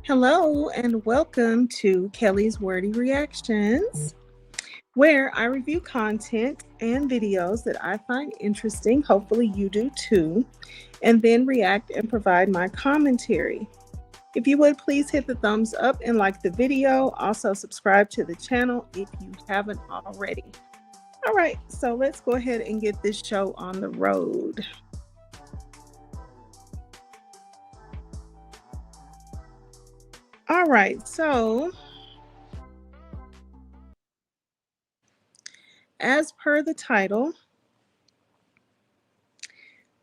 Hello and welcome to Kelly's Wordy Reactions, where I review content and videos that I find interesting. Hopefully, you do too, and then react and provide my commentary. If you would please hit the thumbs up and like the video. Also, subscribe to the channel if you haven't already. All right, so let's go ahead and get this show on the road. All right, so as per the title,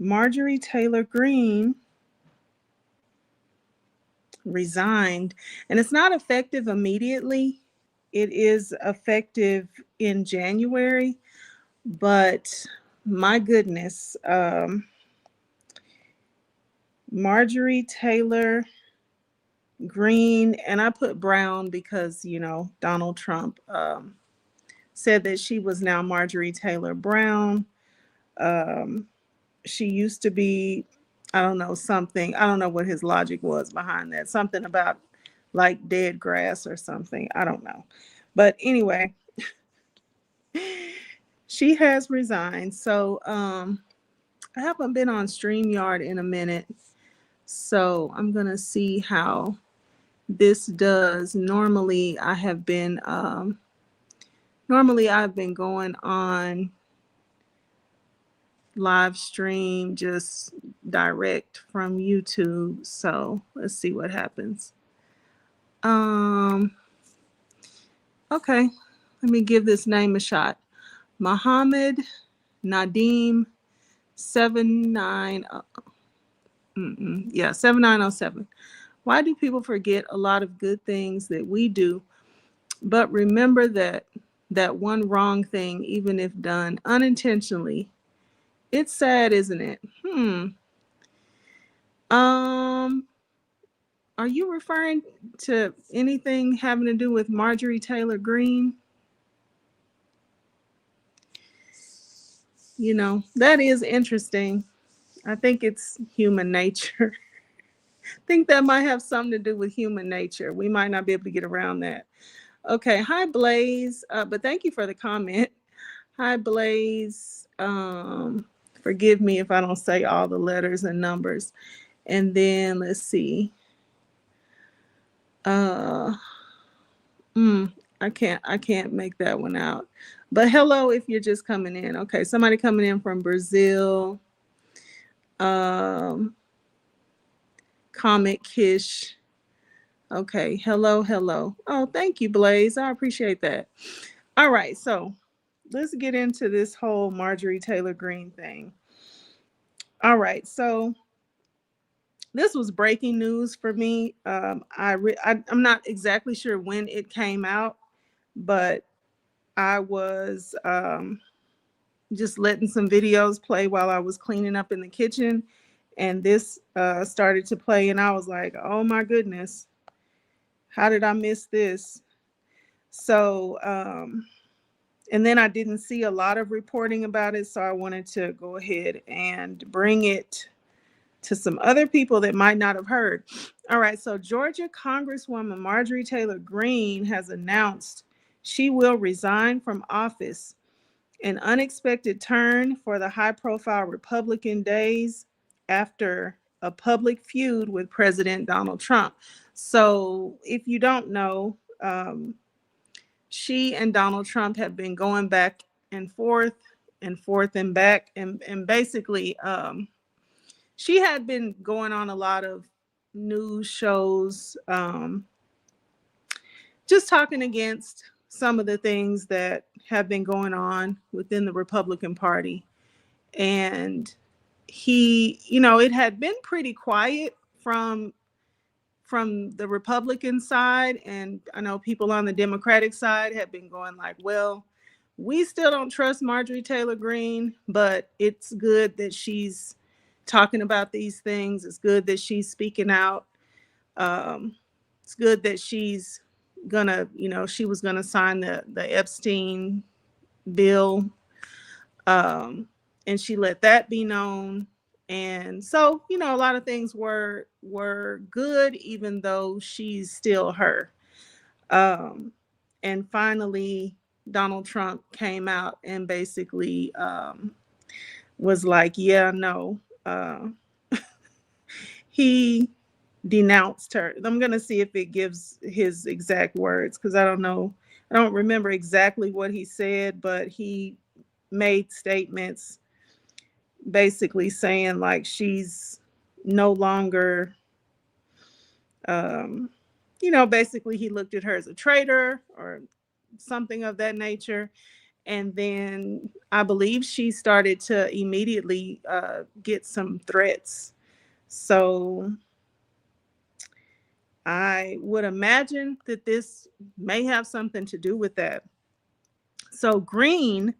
Marjorie Taylor Greene resigned, and it's not effective immediately. It is effective in January, but my goodness, Marjorie Taylor Greene, and I put Brown because Donald Trump said that she was now Marjorie Taylor Brown. She used to be, I don't know, something. I don't know what his logic was behind that. Something about like dead grass or something. I don't know. But anyway, she has resigned. So I haven't been on StreamYard in a minute. So I'm gonna see how this does. Normally I've been going on live stream just direct from YouTube. So let's see what happens. Okay, let me give this name a shot. Muhammad Nadim 7907. Why do people forget a lot of good things that we do, but remember that one wrong thing, even if done unintentionally? It's sad, isn't it? Are you referring to anything having to do with Marjorie Taylor Greene? That is interesting. I think it's human nature. I think that might have something to do with human nature. We might not be able to get around that. Okay. Hi, Blaze. But thank you for the comment. Hi, Blaze. Forgive me if I don't say all the letters and numbers. And then let's see. I can't make that one out. But hello if you're just coming in. Okay, somebody coming in from Brazil. Comic Kish. Okay, hello. Oh, thank you, Blaze. I appreciate that. All right, so let's get into this whole Marjorie Taylor Greene thing. All right, so this was breaking news for me. I'm not exactly sure when it came out, but I was just letting some videos play while I was cleaning up in the kitchen, and this started to play, and I was like, oh my goodness, how did I miss this? So and then I didn't see a lot of reporting about it, so I wanted to go ahead and bring it to some other people that might not have heard. All right, so Georgia Congresswoman Marjorie Taylor Greene has announced she will resign from office, an unexpected turn for the high-profile Republican days after a public feud with President Donald Trump. So if you don't know, she and Donald Trump have been going back and forth and back. And basically, she had been going on a lot of news shows, just talking against some of the things that have been going on within the Republican Party. And it had been pretty quiet from the Republican side. And I know people on the Democratic side have been going like, well, we still don't trust Marjorie Taylor Greene, but it's good that she's talking about these things. It's good that she's speaking out. It's good that she's gonna, she was gonna sign the Epstein bill, and she let that be known. And so, a lot of things were good, even though she's still her. Um, and finally, Donald Trump came out and basically was like, yeah, no. He denounced her. I'm going to see if it gives his exact words, because I don't know. I don't remember exactly what he said, but he made statements basically saying like she's no longer, um, basically he looked at her as a traitor or something of that nature. And then I believe she started to immediately get some threats. So I would imagine that this may have something to do with that. So Greene,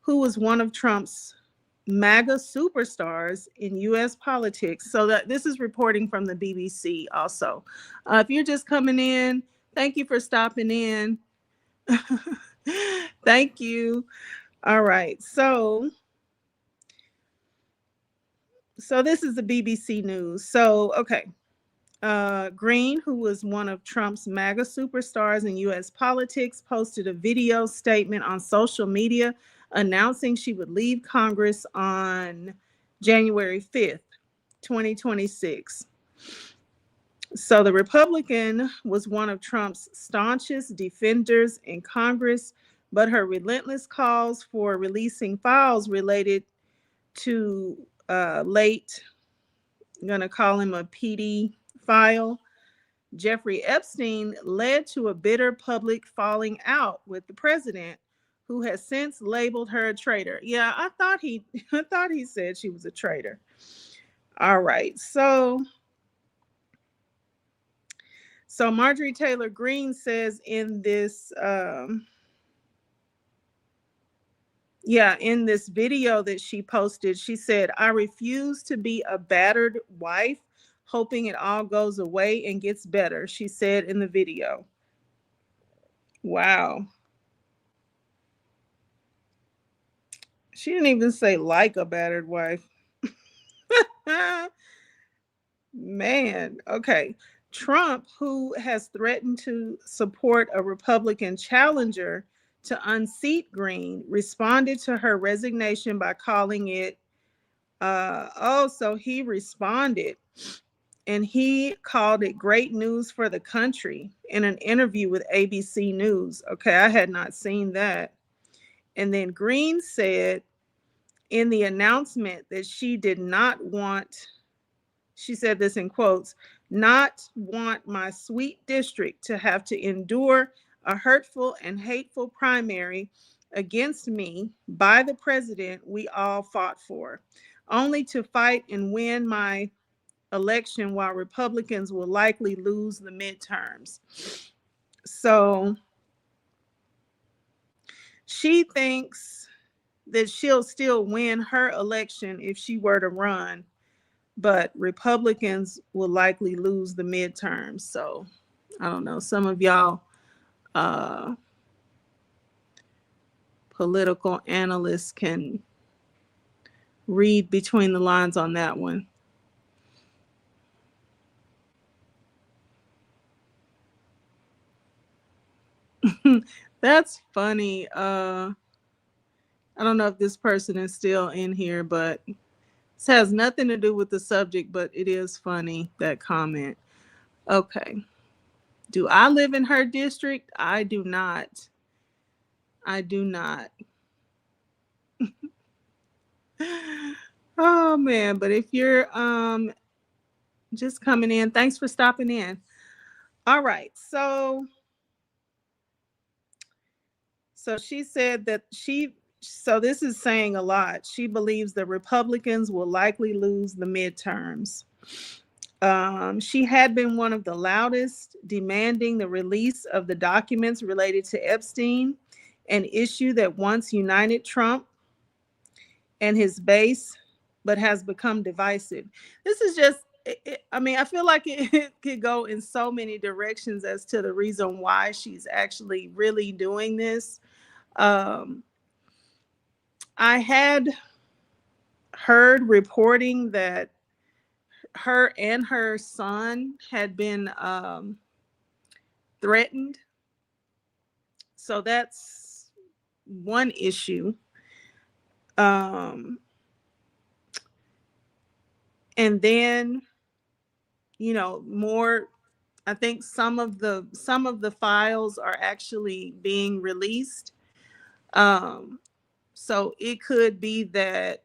who was one of Trump's MAGA superstars in U.S. politics. So that this is reporting from the BBC also. If you're just coming in, thank you for stopping in. Thank you. All right. So this is the BBC News. So, okay. Greene, who was one of Trump's MAGA superstars in U.S. politics, posted a video statement on social media announcing she would leave Congress on January 5th, 2026. So the Republican was one of Trump's staunchest defenders in Congress, but her relentless calls for releasing files related to late, I'm going to call him a PD file, Jeffrey Epstein, led to a bitter public falling out with the president, who has since labeled her a traitor. Yeah, I thought he I thought he said she was a traitor. All right. So Marjorie Taylor Greene says in this in this video that she posted, she said, "I refuse to be a battered wife, hoping it all goes away and gets better," she said in the video. Wow. She didn't even say like a battered wife. Man, okay. Trump, who has threatened to support a Republican challenger to unseat Greene, responded to her resignation by calling it, so he responded and he called it great news for the country in an interview with ABC News. Okay, I had not seen that. And then Greene said in the announcement that she did not want, she said this in quotes, not want my sweet district to have to endure a hurtful and hateful primary against me by the president we all fought for, only to fight and win my election while Republicans will likely lose the midterms. So she thinks that she'll still win her election if she were to run, but Republicans will likely lose the midterms. So I don't know. Some of y'all political analysts can read between the lines on that one. That's funny. I don't know if this person is still in here, but this has nothing to do with the subject, but it is funny, that comment. Okay. Do I live in her district? I do not. I do not. Oh man, but if you're just coming in, thanks for stopping in. All right. So she said that so this is saying a lot. She believes the Republicans will likely lose the midterms. She had been one of the loudest demanding the release of the documents related to Epstein, an issue that once united Trump and his base, but has become divisive. This is just, I mean, I feel like it could go in so many directions as to the reason why she's actually really doing this. I had heard reporting that her and her son had been threatened. So that's one issue. Um, and then, more, I think some of the files are actually being released. Um, so it could be that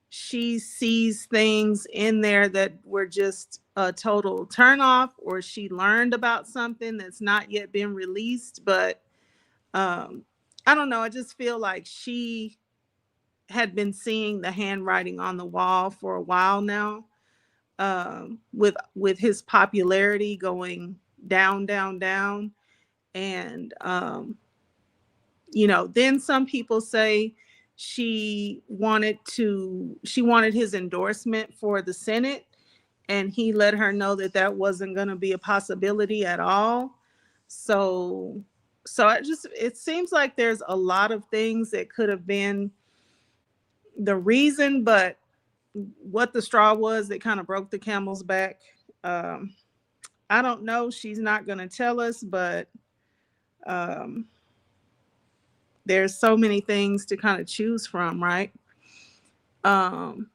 she sees things in there that were just a total turnoff, or she learned about something that's not yet been released. But um, I don't know. I just feel like she had been seeing the handwriting on the wall for a while now, with his popularity going down, down, down. And then some people say she wanted his endorsement for the Senate, and he let her know that that wasn't going to be a possibility at all. So it seems like there's a lot of things that could have been the reason, but what the straw was that kind of broke the camel's back, um, I don't know. She's not going to tell us, but um, there's so many things to kind of choose from, right? Um,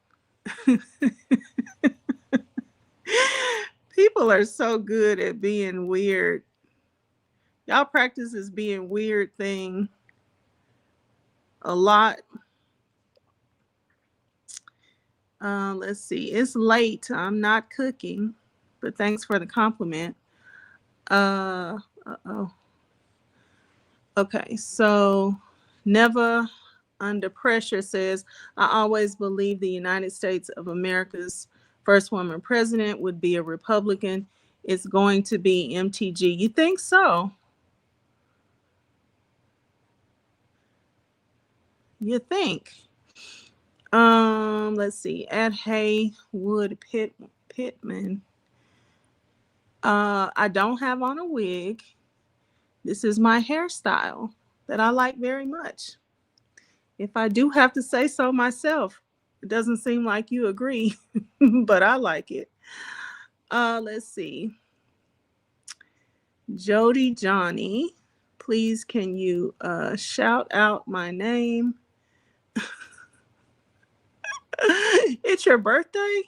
People are so good at being weird. Y'all practice this being weird thing a lot. Let's see. It's late. I'm not cooking, but thanks for the compliment. Uh-oh. Okay, so Never Under Pressure says, I always believed the United States of America's first woman president would be a Republican. It's going to be MTG. You think so? You think? Let's see. At Haywood Pittman. I don't have on a wig. This is my hairstyle that I like very much. If I do have to say so myself, it doesn't seem like you agree, but I like it. Let's see. Jody Johnny, please can you shout out my name? It's your birthday?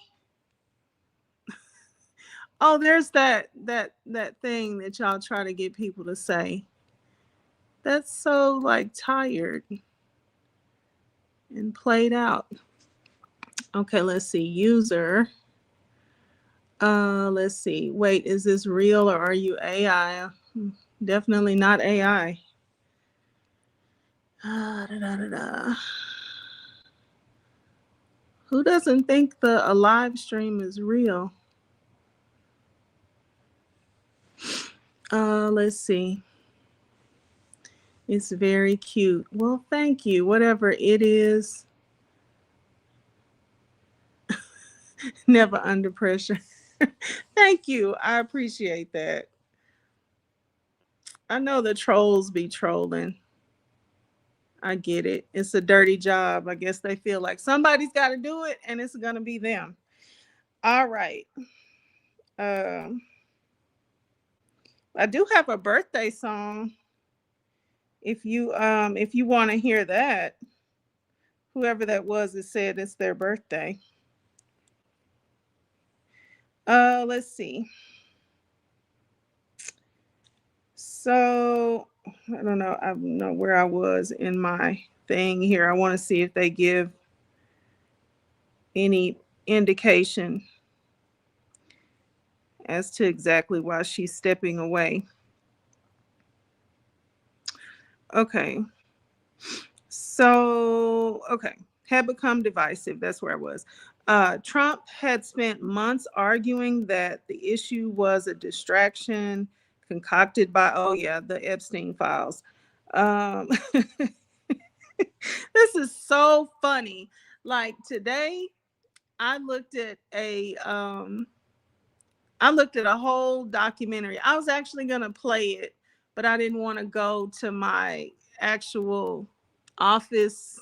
Oh, there's that thing that y'all try to get people to say. That's so like tired and played out. Okay, let's see. User. Let's see. Wait, is this real or are you AI? Definitely not AI. Da, da, da, da. Who doesn't think a live stream is real? Let's see. It's very cute. Well, thank you. Whatever it is. Never under pressure. Thank you. I appreciate that. I know the trolls be trolling. I get it. It's a dirty job. I guess they feel like somebody's got to do it and it's going to be them. All right. Um, I do have a birthday song. If you want to hear that, whoever that was that said it's their birthday. Let's see. So I don't know where I was in my thing here. I want to see if they give any indication as to exactly why she's stepping away. Okay. So, okay. Had become divisive. That's where I was. Trump had spent months arguing that the issue was a distraction concocted by, oh, yeah, the Epstein files. Um, this is so funny. Like today, I looked at a whole documentary. I was actually going to play it, but I didn't want to go to my actual office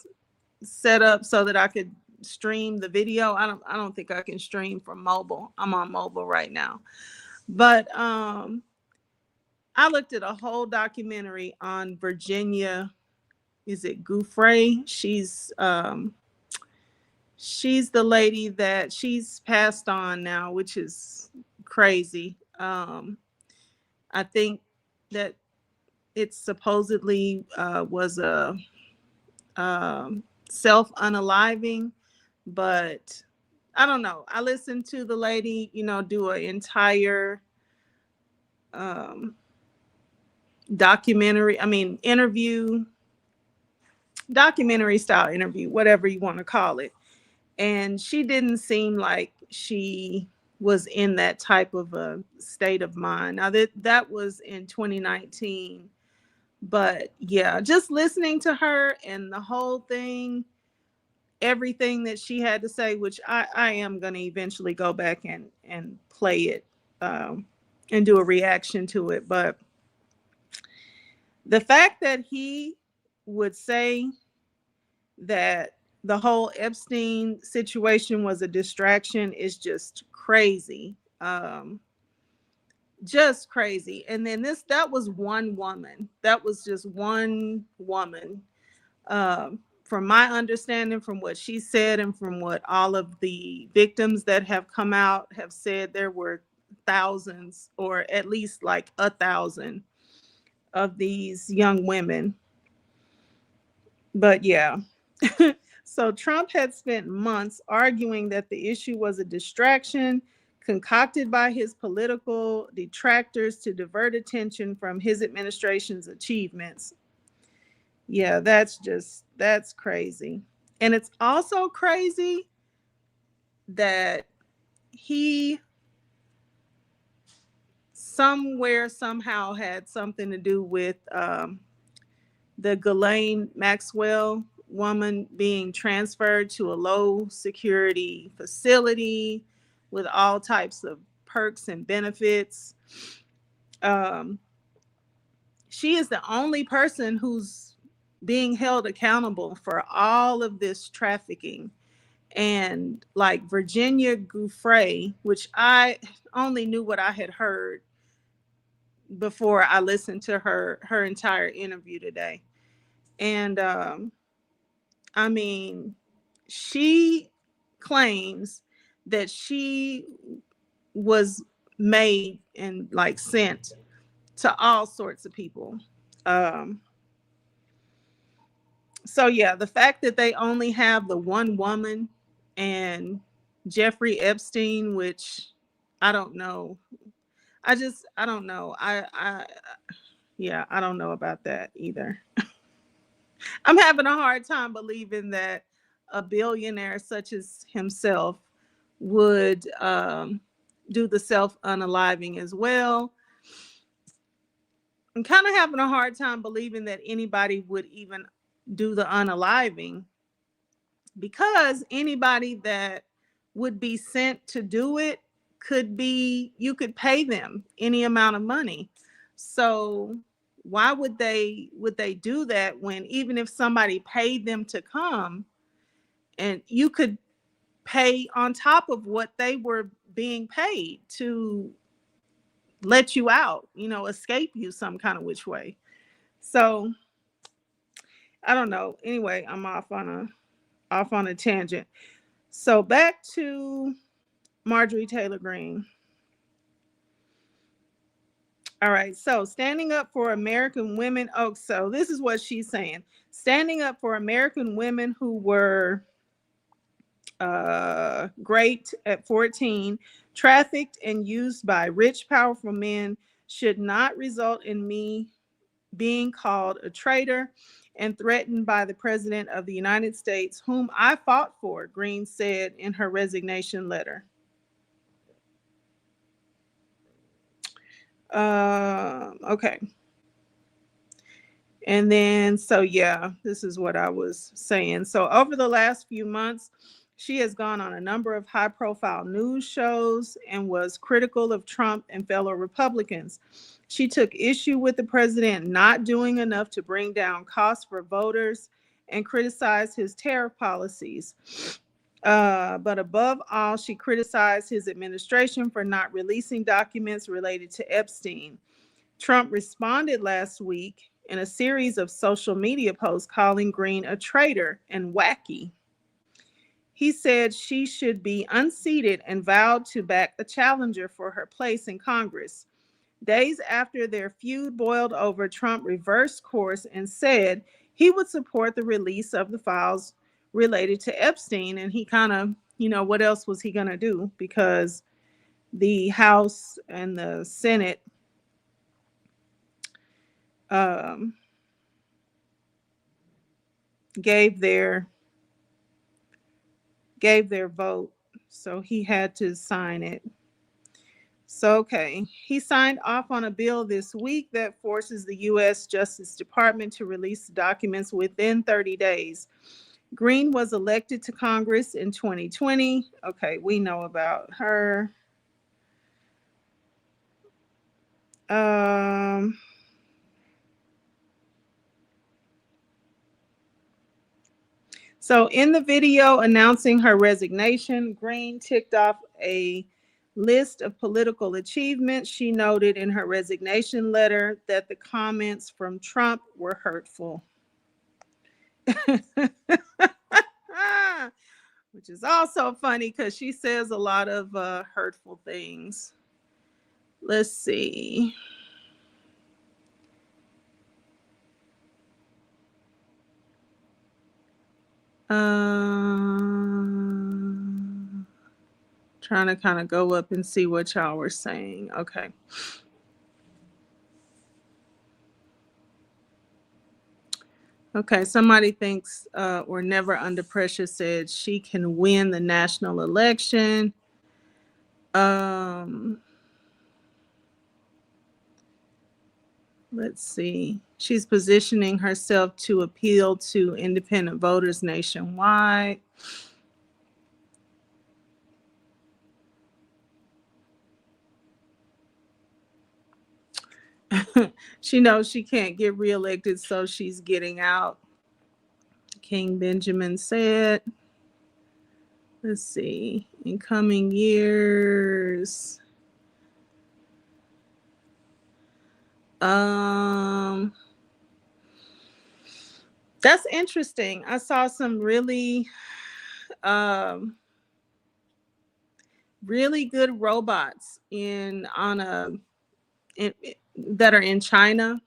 setup so that I could stream the video. I don't think I can stream from mobile. I'm on mobile right now. But I looked at a whole documentary on Virginia. Is it Gouffre? She's the lady that she's passed on now, which is crazy. I think that it supposedly was a self unaliving, but I don't know. I listened to the lady, do an entire um, documentary style interview, whatever you want to call it. And she didn't seem like she was in that type of a state of mind. Now that was in 2019, but yeah, just listening to her and the whole thing, everything that she had to say, which I am going to eventually go back and play it and do a reaction to it. But the fact that he would say that the whole Epstein situation was a distraction is just crazy. Just crazy. And then that was one woman. That was just one woman. From my understanding, from what she said, and from what all of the victims that have come out have said, there were thousands, or at least like 1,000 of these young women. But yeah. So Trump had spent months arguing that the issue was a distraction concocted by his political detractors to divert attention from his administration's achievements. Yeah, that's crazy. And it's also crazy that he somehow had something to do with the Ghislaine Maxwell woman being transferred to a low security facility with all types of perks and benefits. She is the only person who's being held accountable for all of this trafficking. And like Virginia Gouffre, which I only knew what I had heard before I listened to her entire interview today. And I mean, she claims that she was made and like sent to all sorts of people. So yeah, the fact that they only have the one woman and Jeffrey Epstein, which I don't know. I don't know. Yeah, I don't know about that either. I'm having a hard time believing that a billionaire such as himself would do the self unaliving as well. I'm kind of having a hard time believing that anybody would even do the unaliving, because anybody that would be sent to do it you could pay them any amount of money. So why would they do that, when even if somebody paid them to come, and you could pay on top of what they were being paid to let you out, escape you some kind of which way. So I don't know. Anyway, I'm off on a tangent. So back to Marjorie Taylor Greene. All right. So standing up for American women. Oh, so this is what she's saying. Standing up for American women who were raped at 14, trafficked, and used by rich, powerful men should not result in me being called a traitor and threatened by the President of the United States, whom I fought for, Greene said in her resignation letter. Okay. And then, so yeah, this is what I was saying. So over the last few months, she has gone on a number of high-profile news shows and was critical of Trump and fellow Republicans. She took issue with the president not doing enough to bring down costs for voters and criticized his tariff policies. But above all, she criticized his administration for not releasing documents related to Epstein. Trump responded last week in a series of social media posts calling Greene a traitor and wacky. He said she should be unseated and vowed to back a challenger for her place in Congress. Days after their feud boiled over, Trump reversed course and said he would support the release of the files related to Epstein. And he kind of, what else was he going to do? Because the House and the Senate um, gave their vote, so he had to sign it. So, okay, he signed off on a bill this week that forces the U.S. Justice Department to release the documents within 30 days. Greene was elected to Congress in 2020. Okay, we know about her. So in the video announcing her resignation, Greene ticked off a list of political achievements. She noted in her resignation letter that the comments from Trump were hurtful. Which is also funny because she says a lot of hurtful things. Let's see. Trying to kind of go up and see what y'all were saying. Okay. Okay, somebody thinks or Never Under Pressure said she can win the national election. Let's see. She's positioning herself to appeal to independent voters nationwide. She knows she can't get reelected, so she's getting out. King Benjamin said. Let's see. In coming years. That's interesting. I saw some really really good robots that are in China.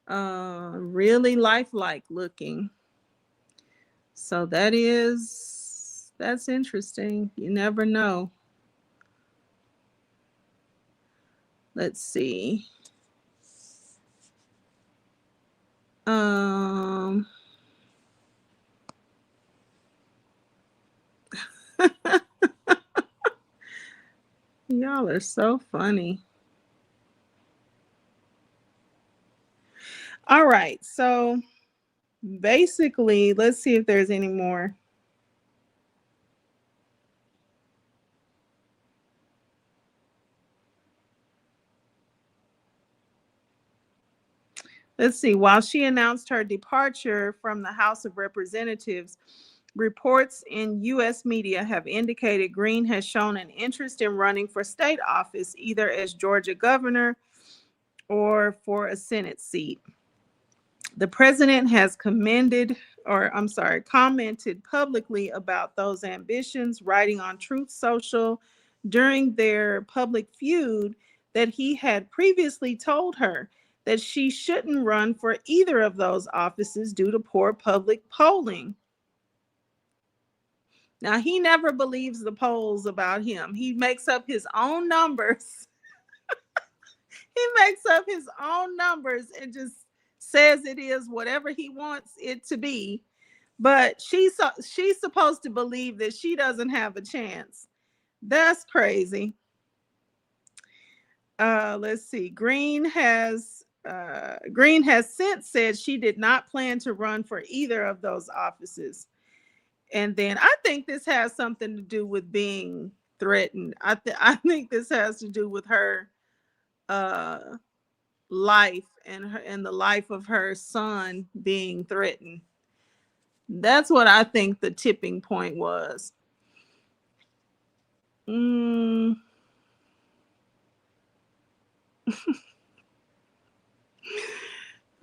Really lifelike looking. So that's interesting. You never know. Let's see. Y'all are so funny. All right, so basically, let's see if there's any more. Let's see. While she announced her departure from the House of Representatives, reports in U.S. media have indicated Greene has shown an interest in running for state office, either as Georgia governor or for a Senate seat. The president has commented publicly about those ambitions, writing on Truth Social during their public feud that he had previously told her that she shouldn't run for either of those offices due to poor public polling. Now, he never believes the polls about him. He makes up his own numbers. He makes up his own numbers and just says it is whatever he wants it to be. But she's supposed to believe that she doesn't have a chance. That's crazy. Let's see. Greene has since said she did not plan to run for either of those offices. And then I think this has something to do with being threatened. I think this has to do with her life and the life of her son being threatened. That's what I think the tipping point was. Mm,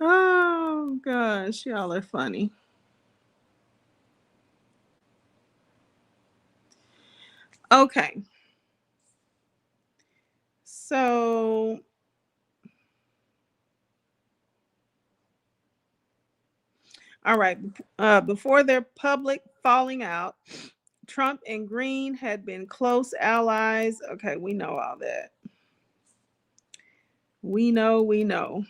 oh gosh, y'all are funny. Okay. So, all right. Before their public falling out, Trump and Green had been close allies. Okay, we know all that. We know.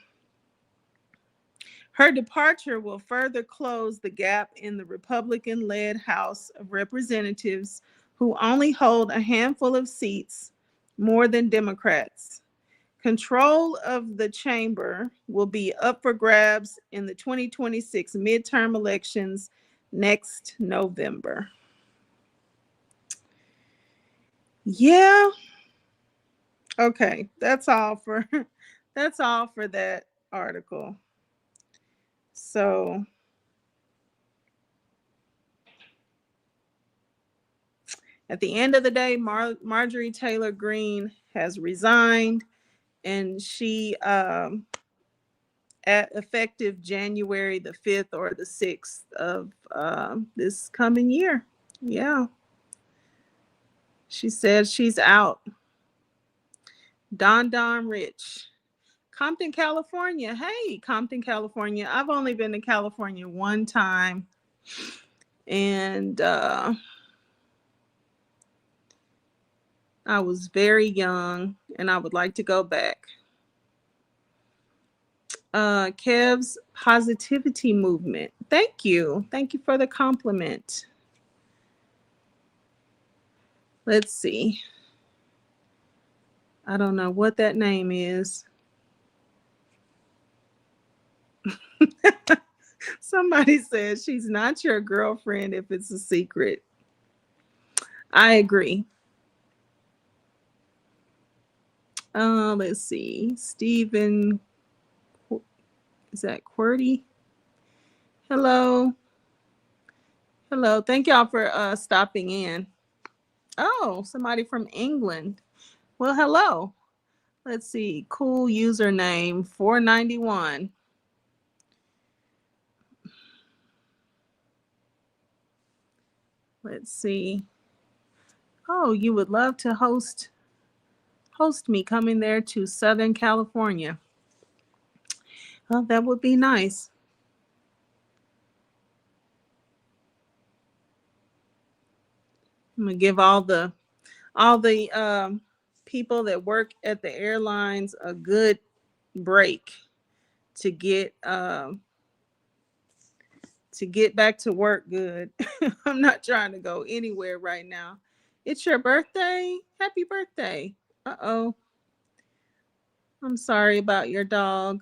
Her departure will further close the gap in the Republican led House of Representatives, who only hold a handful of seats more than Democrats. Control of the chamber will be up for grabs in the 2026 midterm elections next November. Yeah, okay. That's all for that article. So, at the end of the day, Marjorie Taylor Greene has resigned, and she, at effective January the 5th or the 6th of this coming year. Yeah, she said she's out. Don Rich. Compton, California. Hey, Compton, California. I've only been to California one time, and I was very young, and I would like to go back. Kev's positivity movement. Thank you. Thank you for the compliment. Let's see. I don't know what that name is. Somebody said she's not your girlfriend if it's a secret. I agree. Let's see. Stephen, is that QWERTY? Hello. Hello. Thank y'all for stopping in. Oh, somebody from England. Well, hello. Let's see. Cool username 491. Let's see. Oh, you would love to host me coming there to Southern California. Well, that would be nice. I'm gonna give all the people that work at the airlines a good break to get back to work good. I'm not trying to go anywhere right now. It's your birthday. Happy birthday. Uh-oh. I'm sorry about your dog.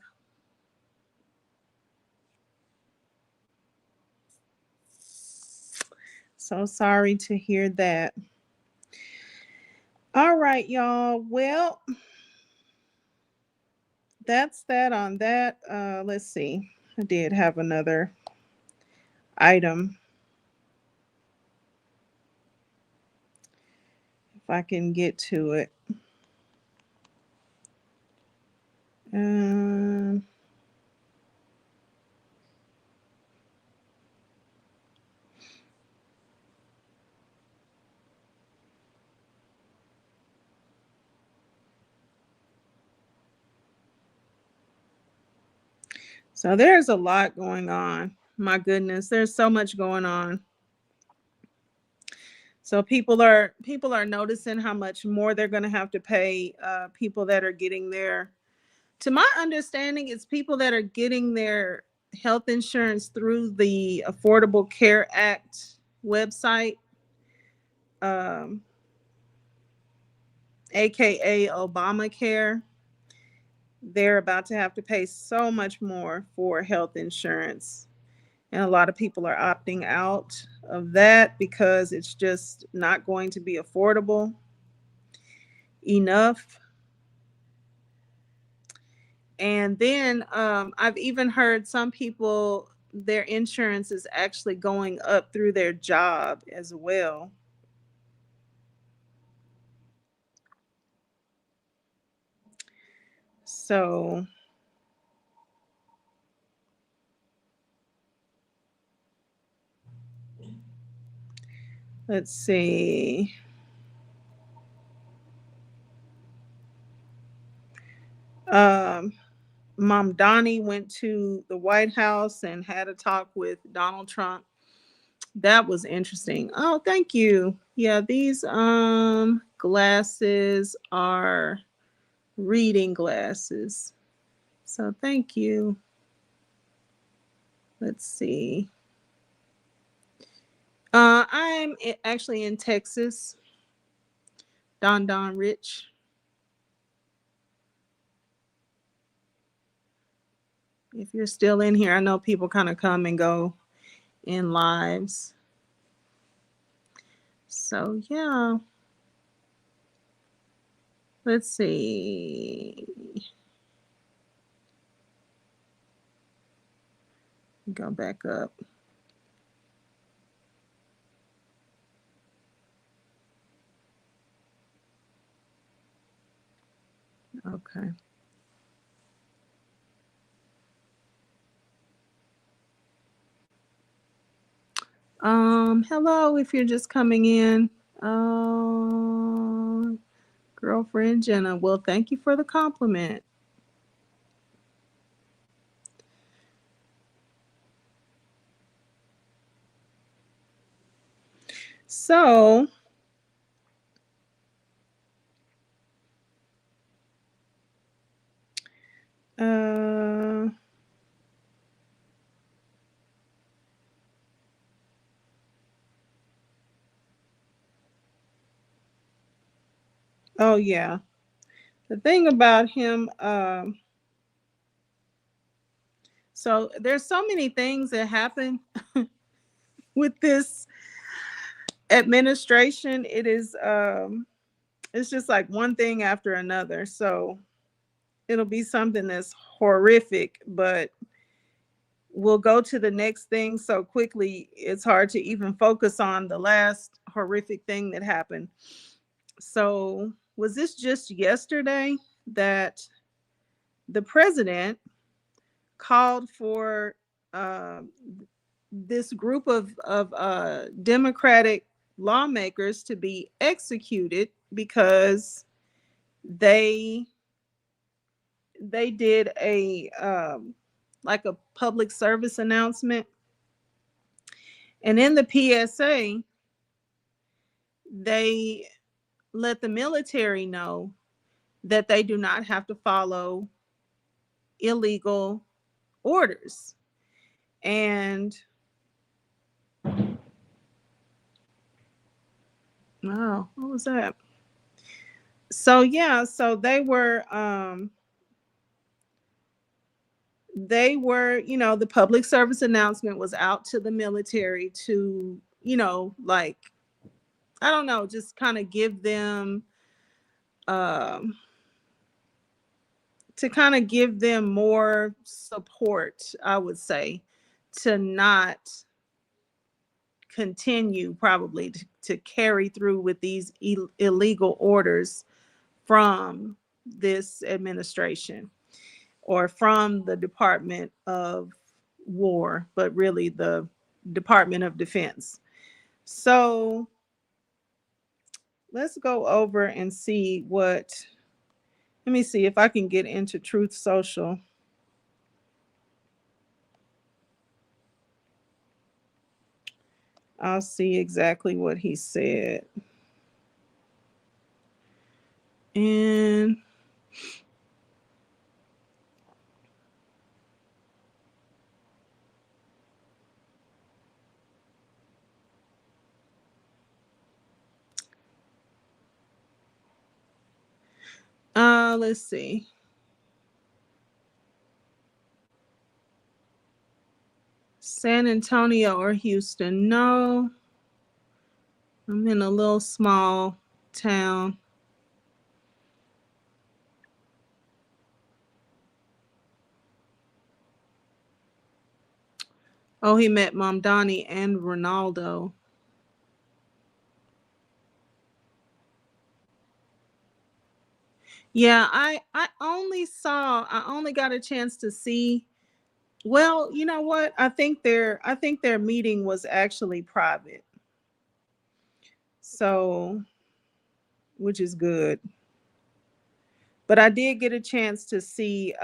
So sorry to hear that. All right, y'all. Well, that's that on that. Let's see. I did have another item. If I can get to it. Um, so there's a lot going on. My goodness, there's so much going on. So people are noticing how much more they're going to have to pay people that are getting their. To my understanding, it's people that are getting their health insurance through the Affordable Care Act website, um, aka Obamacare. They're about to have to pay so much more for health insurance. And a lot of people are opting out of that because it's just not going to be affordable enough. And then I've even heard some people their insurance is actually going up through their job as well. So let's see. Um, Mom Donnie went to the White House and had a talk with Donald Trump. That was interesting. Oh, thank you. Yeah, these glasses are reading glasses. So thank you. Let's see. Actually in Texas. Don Rich. If you're still in here, I know people kind of come and go in lives. So yeah. Let's see. Go back up. Okay. Hello, if you're just coming in. Girlfriend Jenna. Well, thank you for the compliment. So, uh, oh yeah. The thing about him, so there's so many things that happen with this administration. It's just like one thing after another. So it'll be something that's horrific, but we'll go to the next thing so quickly it's hard to even focus on the last horrific thing that happened. So was this just yesterday that the president called for uh, this group of Democratic lawmakers to be executed because they they did a like a public service announcement, and in the PSA they let the military know that they do not have to follow illegal orders. And oh, what was that? So yeah, so they were, the public service announcement was out to the military to, like, I don't know, just kind of give them um to kind of give them more support, I would say, to not continue probably to carry through with these illegal orders from this administration or from the Department of War, but really the Department of Defense. So let's go over and see let me see if I can get into Truth Social. I'll see exactly what he said. And let's see. San Antonio or Houston? No, I'm in a little small town. Oh, he met Mamdani and Ronaldo. Yeah, I only got a chance to see. Well, you know what? I think their meeting was actually private. So, which is good. But I did get a chance to see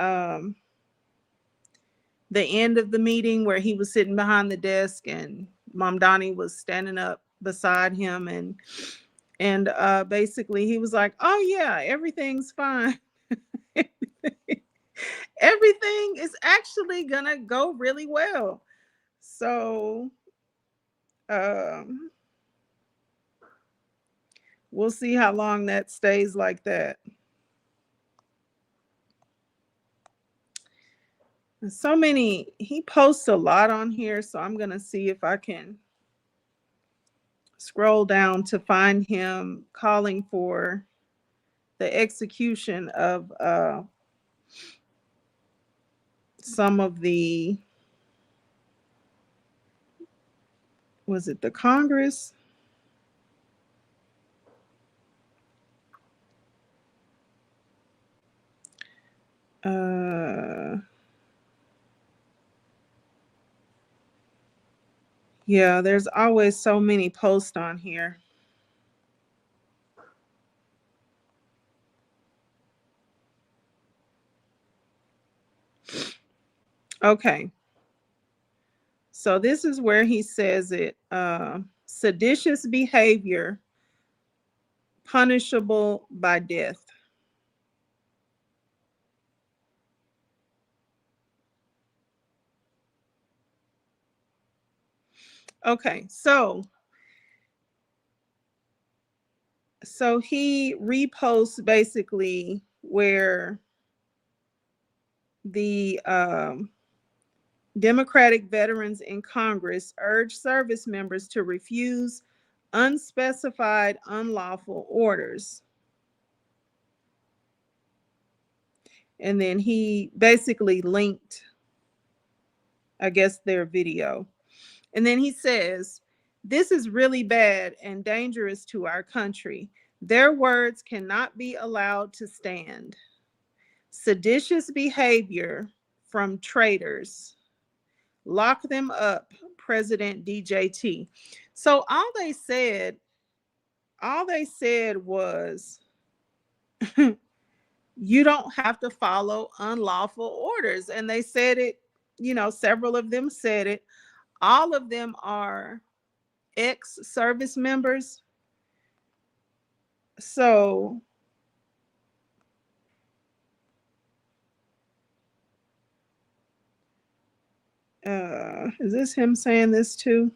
the end of the meeting where he was sitting behind the desk and Mom Donnie was standing up beside him, and basically he was like, "Oh yeah, everything's fine." Everything is actually gonna go really well. So um we'll see how long that stays like that. So many, he posts a lot on here, so I'm gonna see if I can scroll down to find him calling for the execution of some of the, was it the Congress? Uh yeah, there's always so many posts on here. Okay. So this is where he says it, seditious behavior punishable by death. Okay, so he reposts basically where the Democratic veterans in Congress urge service members to refuse unspecified unlawful orders. And then he basically linked, I guess, their video. And then he says, "This is really bad and dangerous to our country. Their words cannot be allowed to stand. Seditious behavior from traitors. Lock them up, President DJT." So all they said was, you don't have to follow unlawful orders. And they said it, several of them said it. All of them are ex service members. So, is this him saying this too?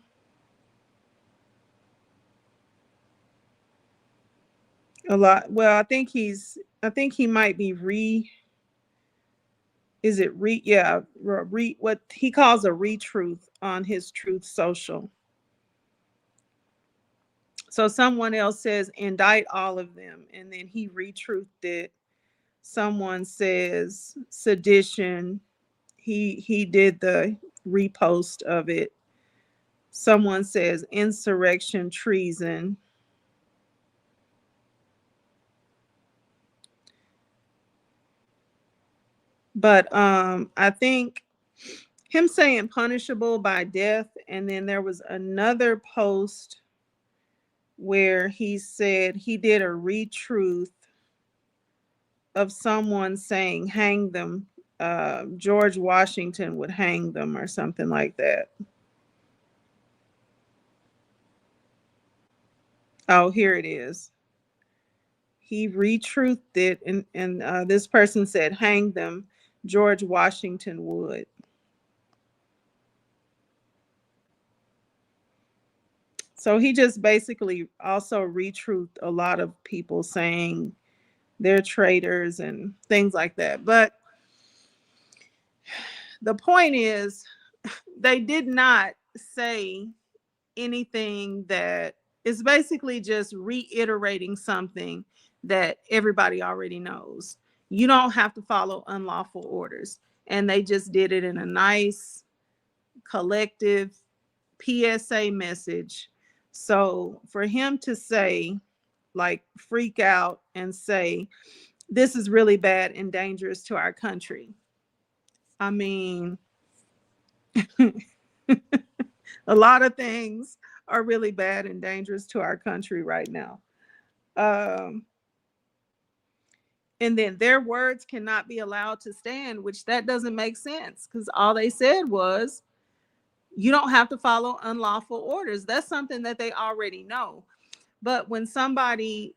A lot. Well, I think he might be is it yeah, what he calls a retruth on his Truth Social. So someone else says indict all of them, and then he retruthed it. Someone says sedition. He did the repost of it. Someone says insurrection, treason. But I think him saying punishable by death, and then there was another post where he said he did a retruth of someone saying hang them. George Washington would hang them or something like that. Oh, here it is. He retruthed it, and this person said hang them. George Washington would. So he just basically also retruthed a lot of people saying they're traitors and things like that. But the point is, they did not say anything that is basically just reiterating something that everybody already knows. You don't have to follow unlawful orders. And they just did it in a nice, collective PSA message. So for him to say, like, freak out and say, this is really bad and dangerous to our country. I mean, a lot of things are really bad and dangerous to our country right now. Um, and then their words cannot be allowed to stand, which that doesn't make sense, because all they said was, you don't have to follow unlawful orders. That's something that they already know. But when somebody,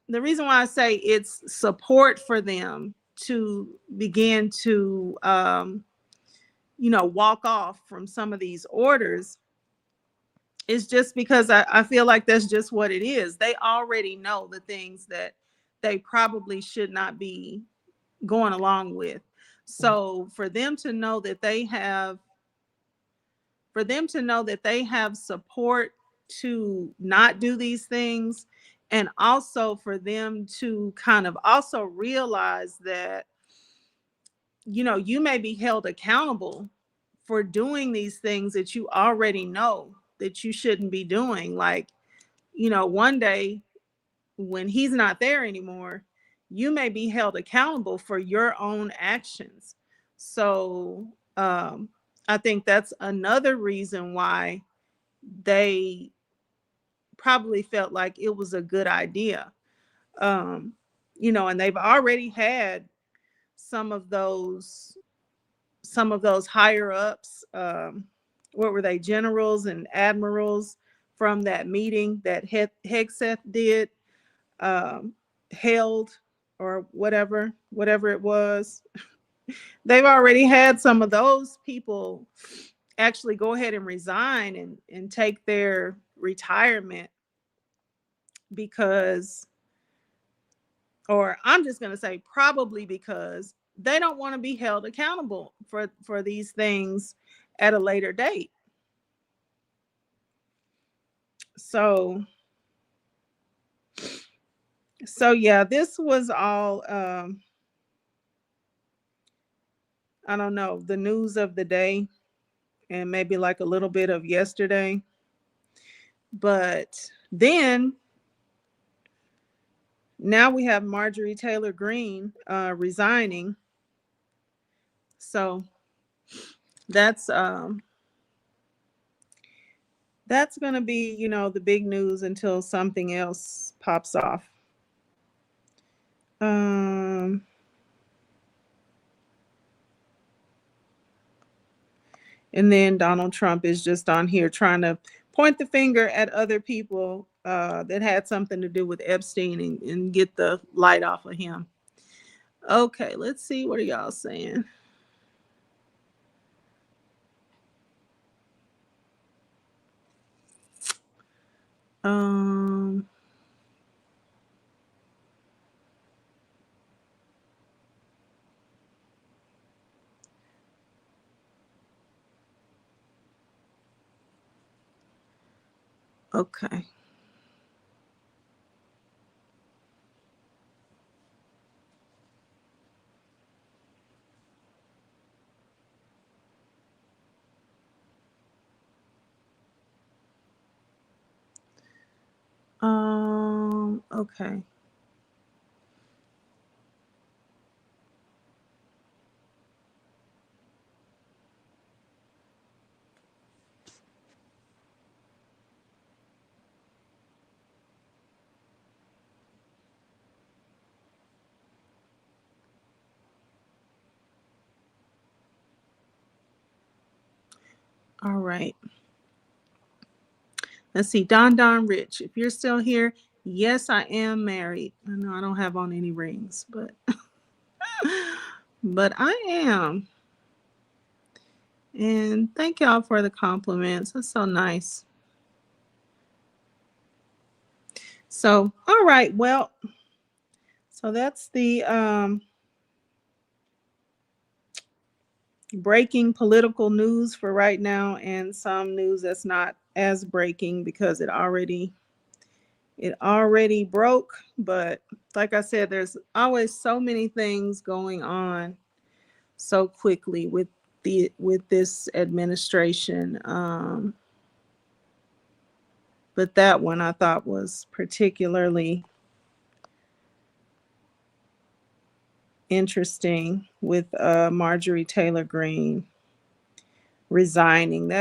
the reason why I say it's support for them to begin to, walk off from some of these orders, is just because I feel like that's just what it is. They already know the things that they probably should not be going along with. So for them to know that they have, support to not do these things, and also for them to kind of also realize that, you may be held accountable for doing these things that you already know that you shouldn't be doing. Like, one day when he's not there anymore, you may be held accountable for your own actions. So I think that's another reason why they probably felt like it was a good idea. And they've already had some of those higher ups, what were they, generals and admirals, from that meeting that Hegseth did, held, or whatever it was. They've already had some of those people actually go ahead and resign and take their retirement, because, or I'm just going to say probably because they don't want to be held accountable for these things at a later date. So yeah, this was all, I don't know, the news of the day, and maybe like a little bit of yesterday. But then now we have Marjorie Taylor Greene resigning. So that's going to be, the big news until something else pops off. And then Donald Trump is just on here trying to point the finger at other people that had something to do with Epstein, and get the light off of him. Okay, let's see. What are y'all saying? Okay. Okay. All right. Let's see. Don Rich, if you're still here, yes, I am married. I know I don't have on any rings, but but I am. And thank y'all for the compliments. That's so nice. So, all right. Well, so that's the breaking political news for right now, and some news that's not as breaking because it already broke. But like I said, there's always so many things going on so quickly with this administration. But that one I thought was particularly interesting with Marjorie Taylor Greene resigning.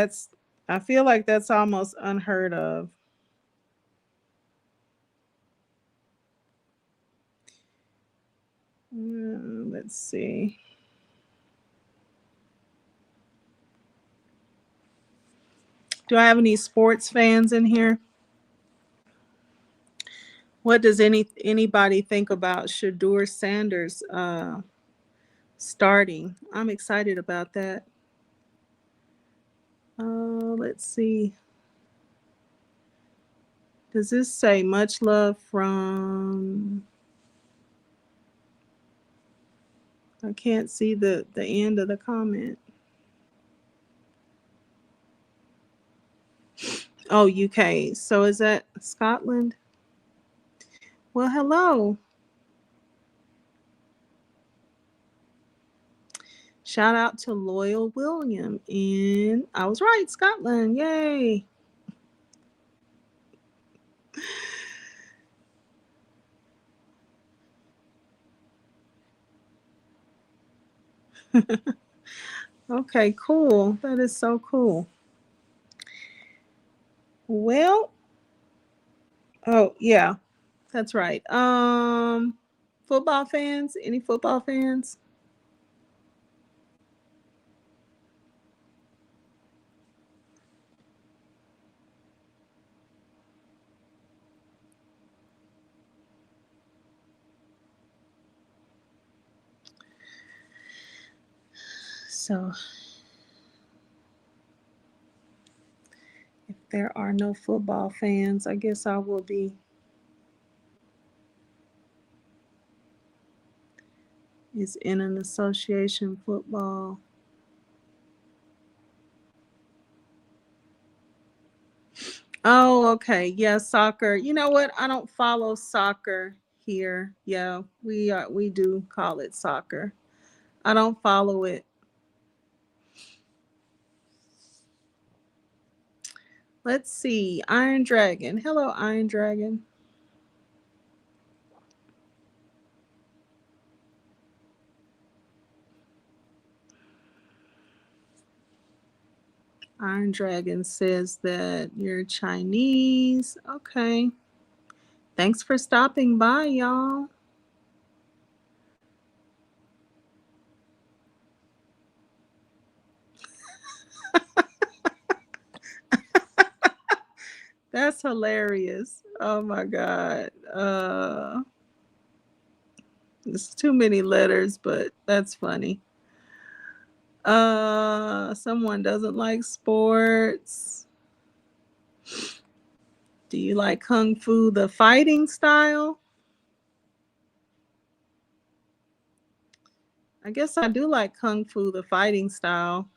I feel like that's almost unheard of. Let's see. Do I have any sports fans in here? What does anybody think about Shadur Sanders starting? I'm excited about that. Let's see. Does this say much love from? I can't see the end of the comment. Oh, UK. So is that Scotland? Well, hello. Shout out to Loyal William in, I was right, Scotland. Yay. Okay, cool. That is so cool. Well, oh yeah, that's right. Football fans? Any football fans? So if there are no football fans, I guess I will be is in an association football. Oh, okay. Yeah, soccer. You know what? I don't follow soccer here. Yeah, we do call it soccer. I don't follow it. Let's see. Iron Dragon. Hello, Iron Dragon. Iron Dragon says that you're Chinese. Okay. Thanks for stopping by, y'all. That's hilarious. Oh my God. It's too many letters, but that's funny. Someone doesn't like sports. Do you like Kung Fu the fighting style? I guess I do like Kung Fu the fighting style.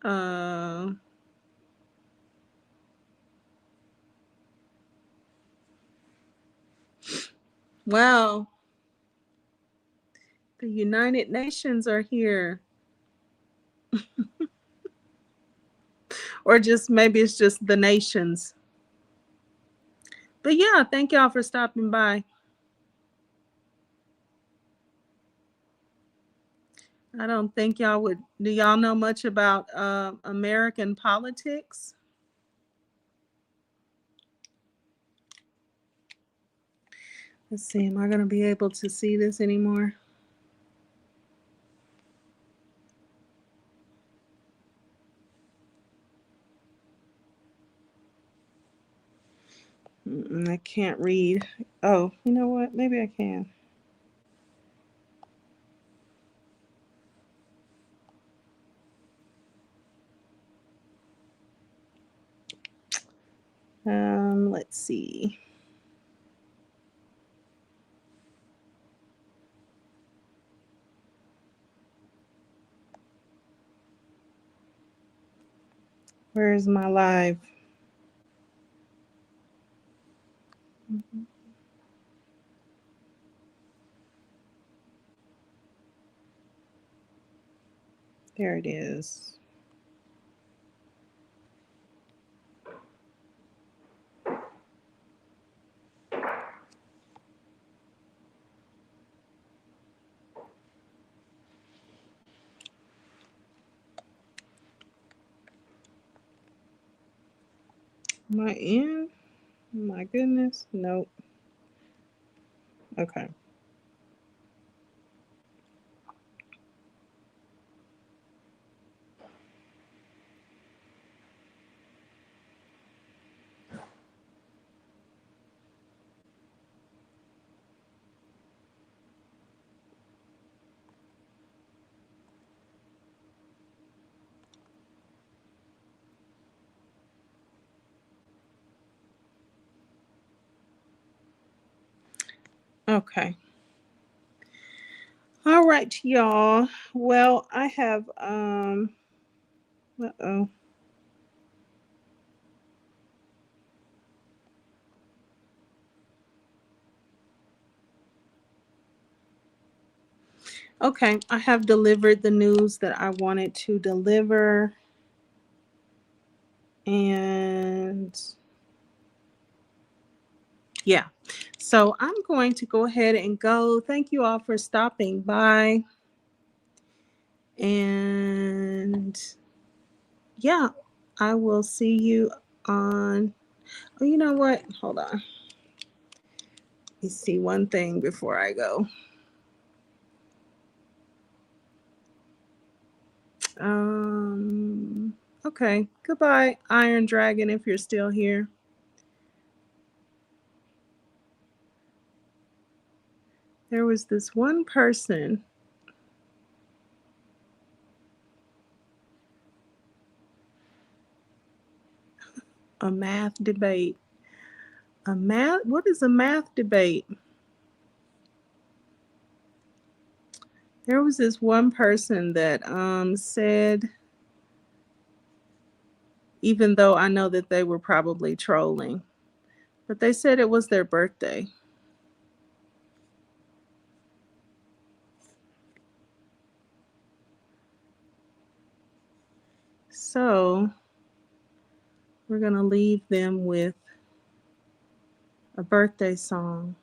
Uh, wow. The United Nations are here. Or just maybe it's just the nations. But yeah, thank y'all for stopping by. I don't think y'all would. Do y'all know much about American politics? Let's see. Am I going to be able to see this anymore? I can't read. Oh, you know what? Maybe I can. Let's see. Where's my live? There it is. Am I in? My goodness. Nope. Okay. Okay. All right, y'all. Well, I have uh-oh. Okay, I have delivered the news that I wanted to deliver. And yeah, so I'm going to go ahead and go. Thank you all for stopping by. And yeah, I will see you on. Oh, you know what? Hold on. Let me see one thing before I go. Okay. Goodbye, Iron Dragon, if you're still here. There was this one person. A math debate. What is a math debate? There was this one person that said, even though I know that they were probably trolling, but they said it was their birthday. So we're going to leave them with a birthday song.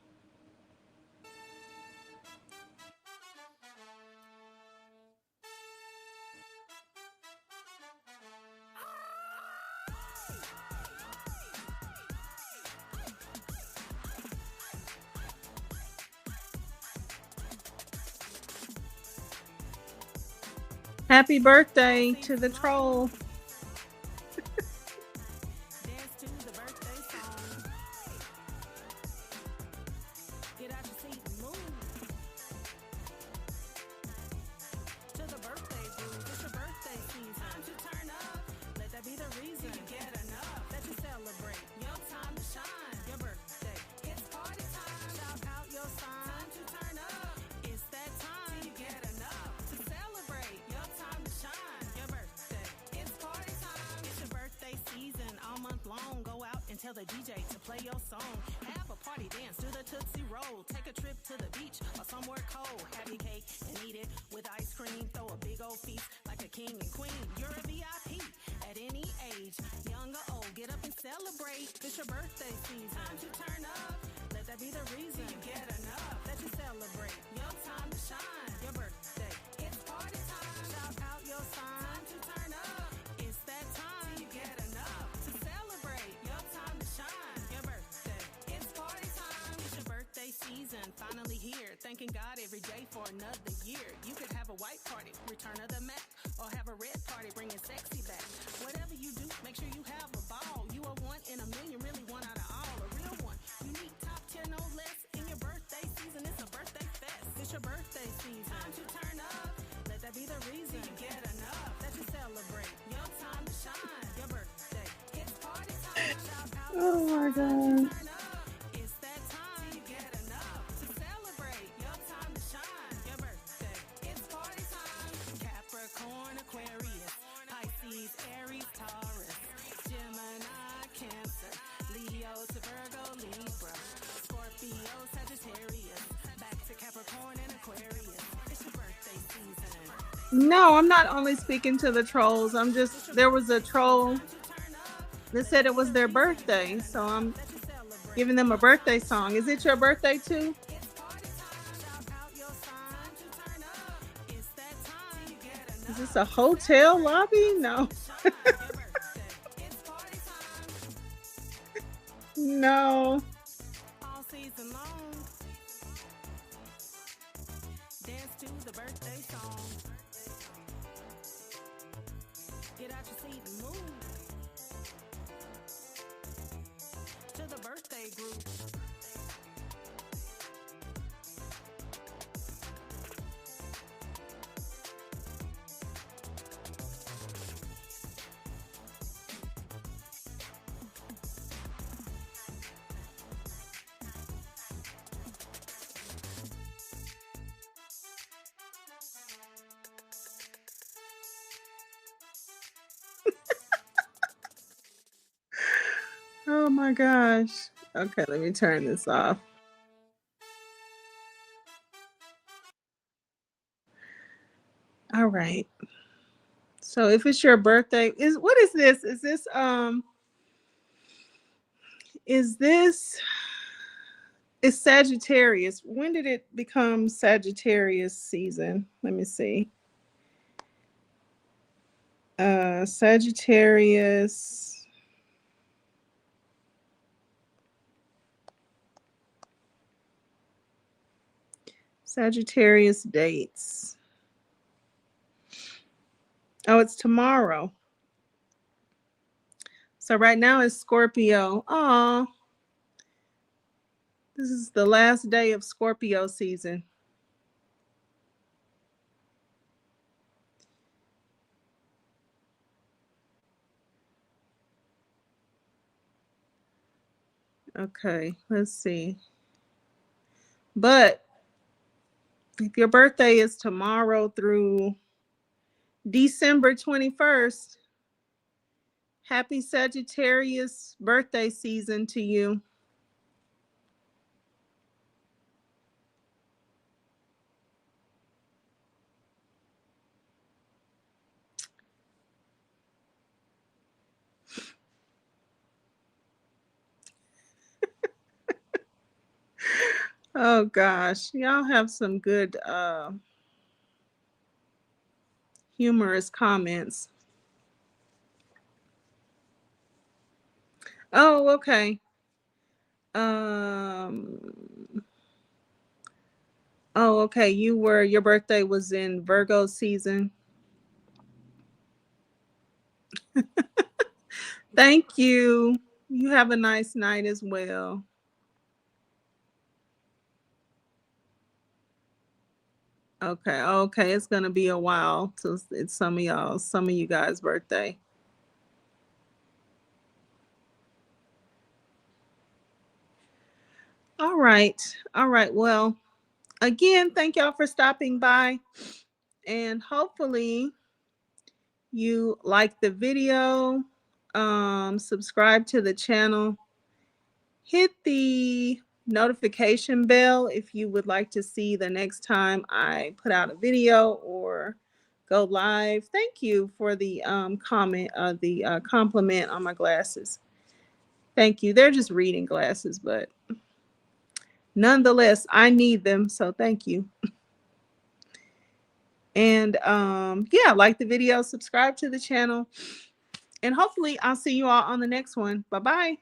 Happy birthday to the troll. Tell the DJ to play your song. Have a party dance, do the Tootsie Roll. Take a trip to the beach or somewhere cold. Have your cake and eat it with ice cream. Throw a big old feast like a king and queen. You're a VIP at any age, young or old. Get up and celebrate. It's your birthday season. Time to turn up. Let that be the reason. You get enough. Let you celebrate. Your time to shine. Your birthday. It's party time. Shout out your sign. Time to turn up. It's that time. You get enough to celebrate. Your time to shine. Your birthday. It's party time. It's your birthday season. Finally here. Thanking God every day for another year. You could have a white party, return of the Mac, or have a red party, bringing sexy back. Whatever you do, make sure you have a ball. You are one in a million, really one out of all. A real one. Unique, top tier, no less. In your birthday season, it's a birthday fest. It's your birthday season. Time to turn up. Let that be the reason. You get enough. Let you celebrate. Your time to shine. Your birthday. It's party time. Shout out. Oh my God. It's that time. You get enough to celebrate. Your time to shine. Your birthday. It's party time. Capricorn, Aquarius, Pisces, Aries, Taurus, Gemini, Cancer, Leo to Virgo, Libra, Scorpio, Sagittarius, back to Capricorn and Aquarius. It's your birthday season. No, I'm not only speaking to the trolls. I'm just, there was a troll that said it was their birthday. So I'm giving them a birthday song. Is it your birthday too? Is this a hotel lobby? No. No. All season long. Dance to the birthday song. Get out your seat and move to the birthday group. Oh my gosh. Okay, let me turn this off. All right. So if it's your birthday, is what is this? Is this is Sagittarius. When did it become Sagittarius season? Let me see. Sagittarius. Sagittarius dates. Oh, it's tomorrow. So right now it's Scorpio. Oh, this is the last day of Scorpio season. Okay, let's see. But if your birthday is tomorrow through December 21st, happy Sagittarius birthday season to you. Oh gosh, y'all have some good humorous comments. Oh, okay. Um oh, okay. Your birthday was in Virgo season. Thank you. You have a nice night as well. Okay, okay. It's gonna be a while till it's some of you guys' birthday. All right. All right. Well, again, thank y'all for stopping by. And hopefully you like the video. Subscribe to the channel. Hit the notification bell if you would like to see the next time I put out a video or go live. Thank you for the compliment on my glasses. Thank you. They're just reading glasses, but nonetheless, I need them. So thank you. And yeah, like the video, subscribe to the channel, and hopefully I'll see you all on the next one. Bye bye.